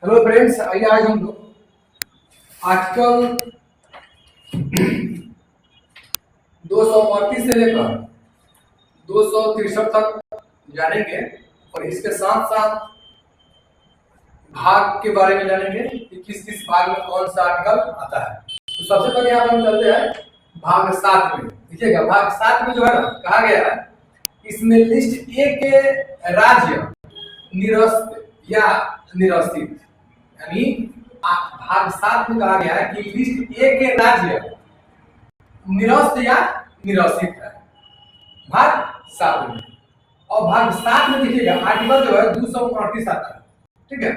Hello friends, आइए आज हम लोग आर्टिकल 238 से लेकर 263 तक जानेंगे और इसके साथ साथ भाग के बारे में जानेंगे कि किस किस भाग में कौन सा आर्टिकल आता है। तो सबसे पहले यहाँ पर हम चलते हैं भाग 7 में। देखिएगा, भाग 7 में जो है ना, कहा गया है इसमें लिस्ट ए के राज्य निरस्त या निरस्तित, यानी भाग 7 में कहा गया है कि लिस्ट ए के राज्य निरस्त या निरस्तित है भाग 7 में। और भाग 7 में देखिएगा आर्टिकल जो है 238 आता है। ठीक है,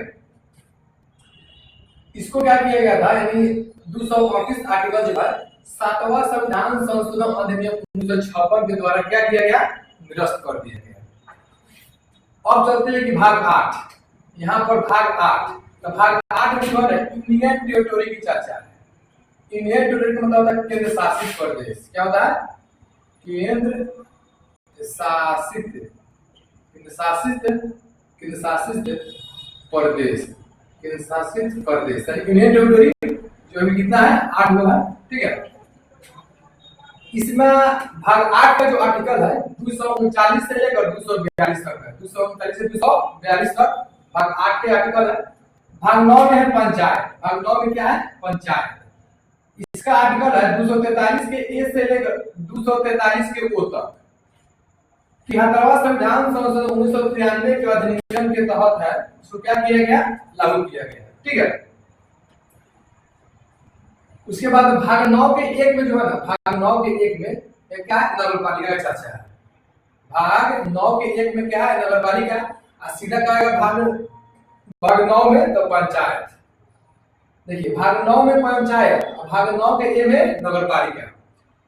इसको क्या किया गया था, यानी 238 आर्टिकल जो है 7वां संविधान संशोधन अधिनियम 1956 के द्वारा क्या किया गया, निरस्त कर दिया गया। अब चलते हैं कि भाग 8। यहाँ पर भाग 8, तो भाग 8 में जो है इंडियन टेरिटोरी की चर्चा है। इंडियन टेरिटोरी का मतलब होता है केंद्र शासित प्रदेश। क्या होता है? केंद्र शासित प्रदेश। केंद्र शासित प्रदेश यानी इंडियन टेरिटोरी जो अभी कितना है, 8 हुआ है। ठीक है, इसमें भाग 8 का जो आर्टिकल है 239 से लेकर 242 तक है। 239 से 242 तक भाग 8 के आर्टिकल है। भाग 9 में है पंचायत। भाग 9 में क्या है, पंचायत। इसका आर्टिकल है 243 के ए से लेकर 243 के ओ तक। 73वां संविधान संशोधन 1993 के अधिनियम के तहत है, इसको क्या किया गया, लागू किया गया। ठीक है, उसके बाद भाग 9 के 1 में जो है ना, भाग 9 के 1 में क्या है, नगरपालिका का चर्चा है। भाग 9 के 1 में क्या है, नगरपालिका। और सीधा क्या आएगा भाग 9 में, तो पंचायत। देखिए, भाग 9 में पंचायत, भाग 9 के ए में नगरपालिका।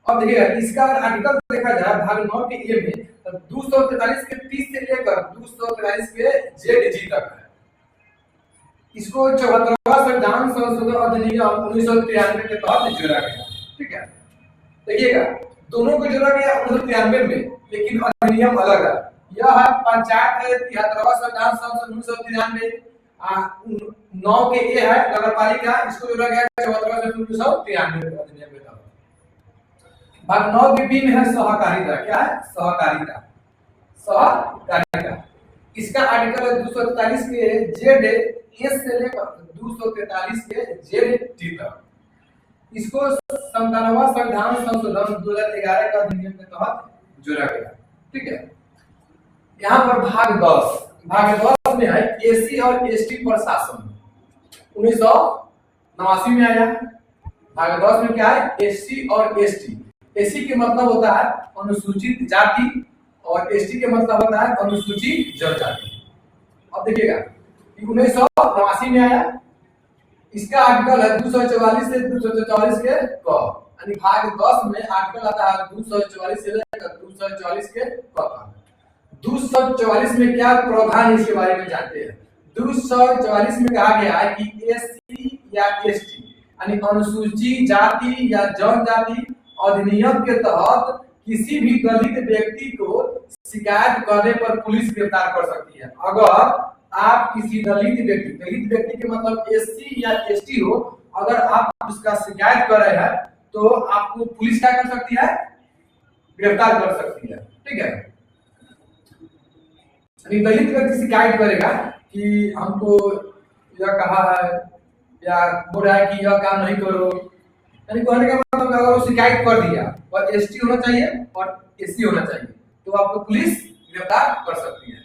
अब देखिएगा इसका आर्टिकल देखा जाए भाग 9 के ए में, तो 243 के 30 से लेकर 243 के जेड जी तक है। इसको 74वां संविधान संशोधन अधिनियम 1993 के तहत जोड़ा गया। ठीक है, देखिएगा दोनों को जोड़ा गया 1993 में, लेकिन अधिनियम अलग है। यह है पंचायत है 73वां संविधान संशोधन 1993, 9 के ए है नगरपालिका, इसको जोड़ा गया 74वां संशोधन 1993 अधिनियम के तहत। भाग 9 के बी में है सहकारिता। क्या है, सहकारिता। इसका आर्टिकल है 243 के जेड ए से लेकर 243 के जेड टी तक। इसको 97वां संविधान संशोधन 2011 का अधिनियम के तहत जोड़ा गया। ठीक है, यहाँ पर भाग 10 में है एसी और एसटी प्रशासन। 1989 में आया। भाग 10 में क्या है, एससी और एसटी। एससी के मतलब होता है अनुसूचित जाति और एसटी के मतलब होता है अनुसूचित जनजाति। अब देखिएगा 1989 में आया। इसका आर्टिकल है 244 से 244 के क, यानी भाग 10 में आर्टिकल आता है 244 से लेकर 244 के क तक। 244 में क्या प्रावधान, इसके बारे में जानते हैं। 244 में कहा गया है कि एससी या एसटी यानी अनुसूचित जाति या जनजाति अधिनियम के तहत किसी भी दलित व्यक्ति को शिकायत करने पर पुलिस गिरफ्तार कर सकती है। अगर आप किसी दलित व्यक्ति के मतलब एससी या एसटी हो, अगर आप उसका शिकायत कर रहे हैं तो आपको पुलिस क्या कर सकती है, गिरफ्तार कर सकती है। ठीक है, दलित व्यक्ति शिकायत करेगा कि हमको यह कहा है या बोल रहा है कि यह काम नहीं करो, यानी कहने का मतलब अगर वो शिकायत कर दिया और एसटी होना चाहिए और एससी होना चाहिए, तो आपको पुलिस गिरफ्तार कर सकती है।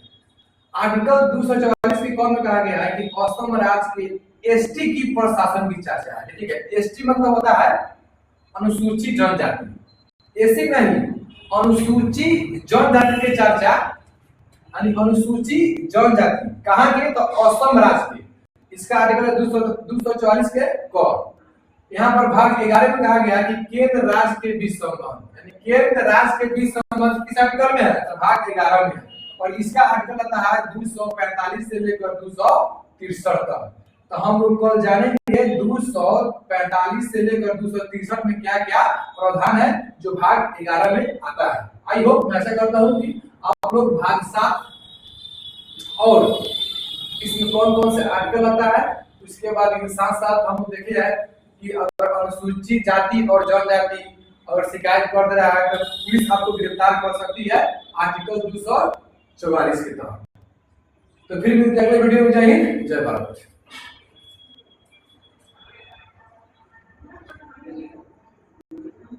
आर्टिकल 244 के कौन में कहा गया है कि असम राज्य के एसटी की प्रशासन की चर्चा है। ठीक है, एसटी मतलब होता है अनुसूचित जनजाति। एससी नहीं, अनुसूचित जनजाति की चर्चा, यानी अनुसूचित जनजाति कहाँ के, तो असम राज्य के। इसका आर्टिकल है 244 के क। यहाँ पर भाग 11 में कहा गया कि केंद्र राज्य के बीच संबंध, यानी केंद्र राज्य के बीच संबंध किस आर्टिकल में है, तो भाग 11 में है। और इसका आर्टिकल आता है 245 से लेकर 263 तक। तो हम लोग कल जानेंगे 245 से लेकर 263 में क्या क्या प्रावधान है जो भाग 11 में आता है। आई होप, मैं ऐसा करता हूँ कि आप लोग भाग 7 और इसमें कौन कौन से आर्टिकल आता है। उसके बाद इसके साथ साथ हम देखे जाए कि अगर अनुसूचित जाति और जनजाति अगर शिकायत कर दे रहा है तो पुलिस आपको गिरफ्तार कर सकती है आर्टिकल 244 के तहत। तो फिर मिलते हैं अगले वीडियो में। जय हिंद, जय भारत।